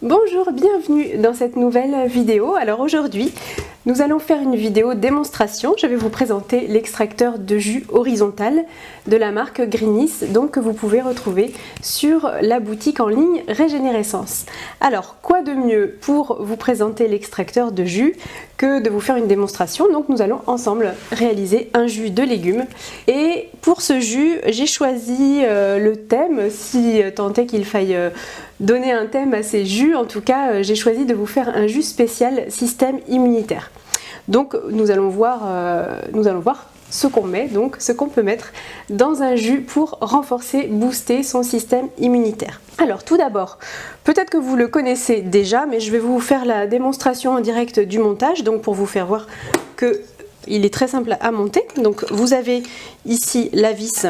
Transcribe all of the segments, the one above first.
Bonjour, bienvenue dans cette nouvelle vidéo. Alors aujourd'hui, nous allons faire une vidéo démonstration. Je vais vous présenter l'extracteur de jus horizontal de la marque Greenis, donc que vous pouvez retrouver sur la boutique en ligne Régénérescence. Alors, quoi de mieux pour vous présenter l'extracteur de jus que de vous faire une démonstration? Donc nous allons ensemble réaliser un jus de légumes. Et pour ce jus, j'ai choisi le thème, si tant est qu'il faille donner un thème à ces jus. En tout cas, j'ai choisi de vous faire un jus spécial système immunitaire. Donc nous allons voir ce qu'on met, donc ce qu'on peut mettre dans un jus pour renforcer, booster son système immunitaire. Alors tout d'abord, peut-être que vous le connaissez déjà, mais je vais vous faire la démonstration en direct du montage, donc pour vous faire voir que il est très simple à monter. Donc vous avez ici la vis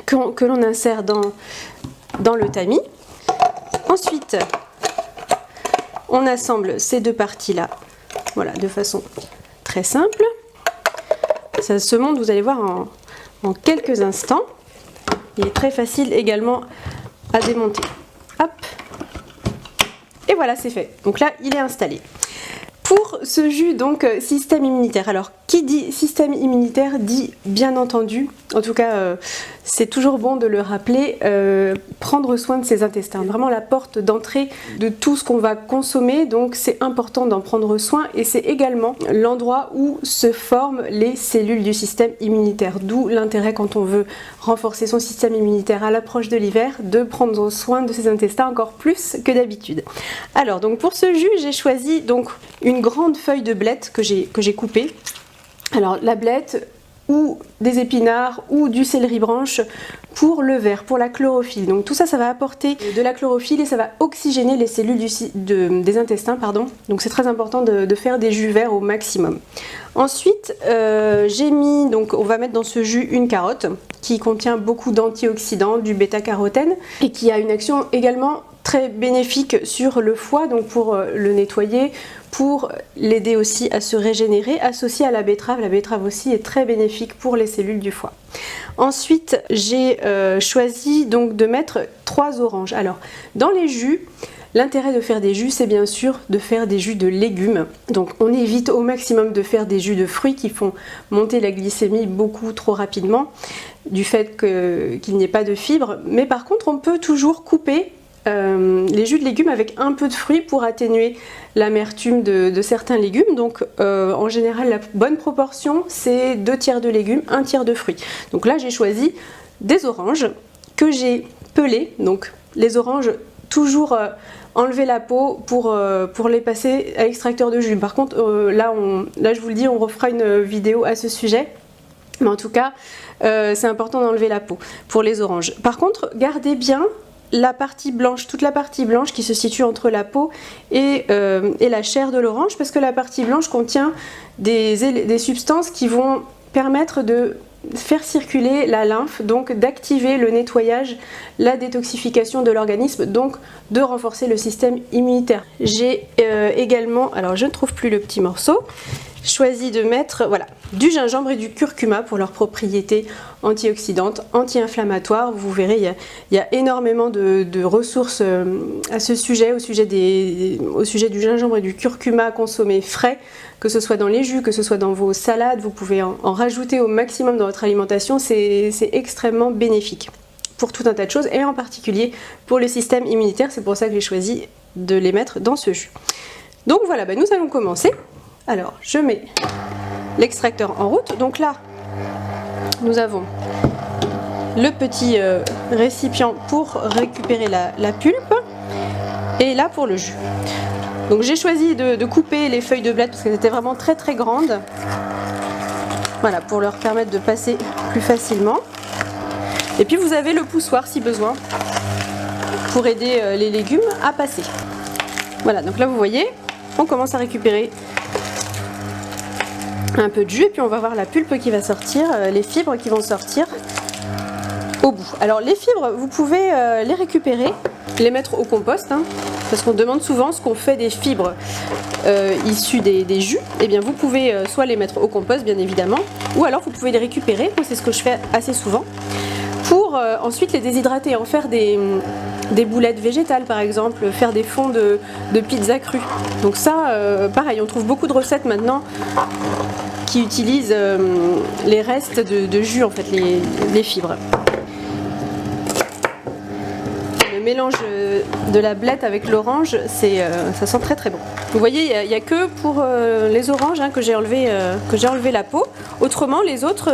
que l'on insère dans le tamis. Ensuite, on assemble ces deux parties-là, voilà, de façon très simple. Ça se monte, vous allez voir, en quelques instants. Il est très facile également à démonter. Hop. Et voilà, c'est fait. Donc là, il est installé. Pour ce jus, donc, système immunitaire. Alors, qui dit système immunitaire dit bien entendu, en tout cas, c'est toujours bon de le rappeler, prendre soin de ses intestins. Vraiment la porte d'entrée de tout ce qu'on va consommer, donc c'est important d'en prendre soin et c'est également l'endroit où se forment les cellules du système immunitaire. D'où l'intérêt, quand on veut renforcer son système immunitaire à l'approche de l'hiver, de prendre soin de ses intestins encore plus que d'habitude. Alors, donc pour ce jus, j'ai choisi donc une grande feuille de blette que j'ai coupée. Alors la blette ou des épinards ou du céleri branche pour le vert, pour la chlorophylle. Donc tout ça, ça va apporter de la chlorophylle et ça va oxygéner les cellules des intestins, pardon. Donc c'est très important de faire des jus verts au maximum. Ensuite, j'ai mis, donc on va mettre dans ce jus une carotte qui contient beaucoup d'antioxydants, du bêta-carotène et qui a une action également très bénéfique sur le foie, donc pour le nettoyer, pour l'aider aussi à se régénérer, associé à la betterave. La betterave aussi est très bénéfique pour les cellules du foie. Ensuite, j'ai choisi donc de mettre 3 oranges. Alors, dans les jus, l'intérêt de faire des jus, c'est bien sûr de faire des jus de légumes. Donc on évite au maximum de faire des jus de fruits qui font monter la glycémie beaucoup trop rapidement, du fait qu'il n'y ait pas de fibres. Mais par contre, on peut toujours couper les jus de légumes avec un peu de fruits pour atténuer l'amertume de certains légumes. Donc en général, la bonne proportion, c'est 2 tiers de légumes, 1 tiers de fruits. Donc là, j'ai choisi des oranges que j'ai pelées. Donc les oranges, toujours enlever la peau pour les passer à l'extracteur de jus. Par contre, là, je vous le dis, on refera une vidéo à ce sujet. Mais en tout cas, c'est important d'enlever la peau pour les oranges. Par contre, gardez bien la partie blanche, toute la partie blanche qui se situe entre la peau et la chair de l'orange, parce que la partie blanche contient des substances qui vont permettre de faire circuler la lymphe, donc d'activer le nettoyage, la détoxification de l'organisme, donc de renforcer le système immunitaire. J'ai également, alors je ne trouve plus le petit morceau, choisi de mettre du gingembre et du curcuma pour leurs propriétés antioxydantes, anti-inflammatoires. Vous verrez, il y a énormément de ressources à ce sujet, au sujet du gingembre et du curcuma consommés frais, que ce soit dans les jus, que ce soit dans vos salades. Vous pouvez en rajouter au maximum dans votre alimentation, c'est extrêmement bénéfique pour tout un tas de choses et en particulier pour le système immunitaire. C'est pour ça que j'ai choisi de les mettre dans ce jus. Donc voilà, nous allons commencer. Alors, je mets l'extracteur en route. Donc là, nous avons le petit récipient pour récupérer la pulpe et là pour le jus. Donc j'ai choisi de couper les feuilles de blette parce qu'elles étaient vraiment très très grandes. Voilà, pour leur permettre de passer plus facilement. Et puis vous avez le poussoir si besoin pour aider les légumes à passer. Voilà, donc là vous voyez, on commence à récupérer un peu de jus et puis on va voir la pulpe qui va sortir, les fibres qui vont sortir au bout. Alors les fibres, vous pouvez les récupérer, les mettre au compost, parce qu'on demande souvent ce qu'on fait des fibres issues des jus. Et bien vous pouvez soit les mettre au compost bien évidemment, ou alors vous pouvez les récupérer, moi c'est ce que je fais assez souvent, pour ensuite les déshydrater, en faire des des boulettes végétales par exemple, faire des fonds de pizza crue. Donc ça, pareil, on trouve beaucoup de recettes maintenant qui utilisent les restes de jus, en fait, les fibres. Le mélange de la blette avec l'orange, ça sent très très bon. Vous voyez, il n'y a que pour les oranges que j'ai enlevé la peau. Autrement, les autres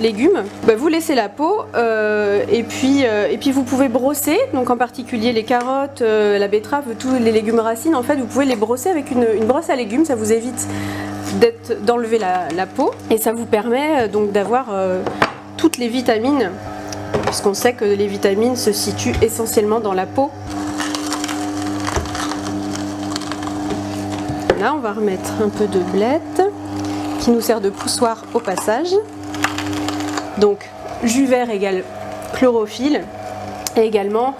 légumes, vous laissez la peau et puis vous pouvez brosser. Donc en particulier les carottes, la betterave, tous les légumes racines, en fait, vous pouvez les brosser avec une brosse à légumes. Ça vous évite d'enlever la peau et ça vous permet donc d'avoir toutes les vitamines, puisqu'on sait que les vitamines se situent essentiellement dans la peau. Là, on va remettre un peu de blette qui nous sert de poussoir au passage. Donc, jus vert égale chlorophylle et également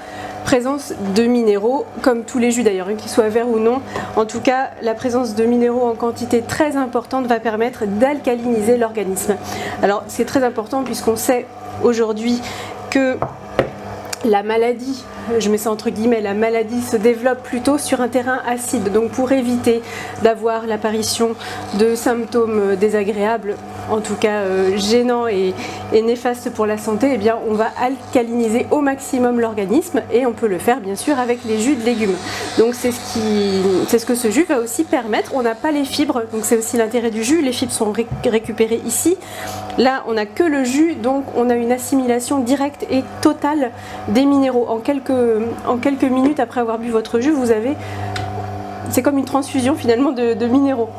présence de minéraux, comme tous les jus d'ailleurs, qu'ils soient verts ou non. En tout cas, la présence de minéraux en quantité très importante va permettre d'alcaliniser l'organisme. Alors, c'est très important puisqu'on sait aujourd'hui que la maladie, je mets ça entre guillemets, la maladie se développe plutôt sur un terrain acide. Donc pour éviter d'avoir l'apparition de symptômes désagréables, en tout cas gênants et néfastes pour la santé, eh bien on va alcaliniser au maximum l'organisme et on peut le faire bien sûr avec les jus de légumes. Donc c'est ce que ce jus va aussi permettre. On n'a pas les fibres, donc c'est aussi l'intérêt du jus. Les fibres sont récupérées ici. Là on n'a que le jus, donc on a une assimilation directe et totale des minéraux. En quelques minutes après avoir bu votre jus, c'est comme une transfusion finalement de minéraux.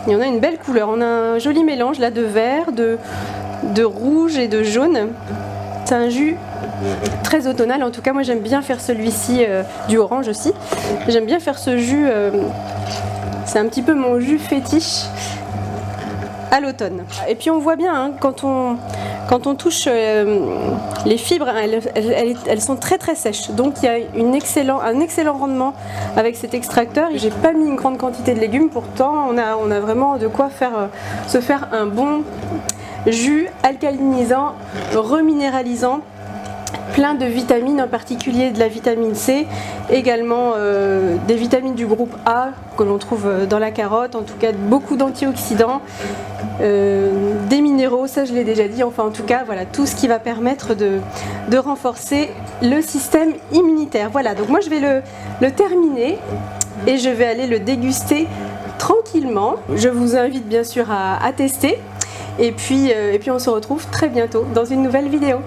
Et on a une belle couleur, on a un joli mélange là de vert, de rouge et de jaune. C'est un jus très automnal, en tout cas moi j'aime bien faire celui-ci, du orange aussi. J'aime bien faire ce jus, c'est un petit peu mon jus fétiche à l'automne. Et puis on voit bien quand on touche les fibres, elles sont très très sèches. Donc il y a un excellent rendement avec cet extracteur. J'ai pas mis une grande quantité de légumes, pourtant on a vraiment de quoi se faire un bon jus alcalinisant, reminéralisant, plein de vitamines, en particulier de la vitamine C, également des vitamines du groupe A que l'on trouve dans la carotte, en tout cas beaucoup d'antioxydants, des minéraux, ça je l'ai déjà dit, enfin en tout cas voilà tout ce qui va permettre de renforcer le système immunitaire. Voilà, donc moi je vais le terminer et je vais aller le déguster tranquillement. Je vous invite bien sûr à tester et puis on se retrouve très bientôt dans une nouvelle vidéo.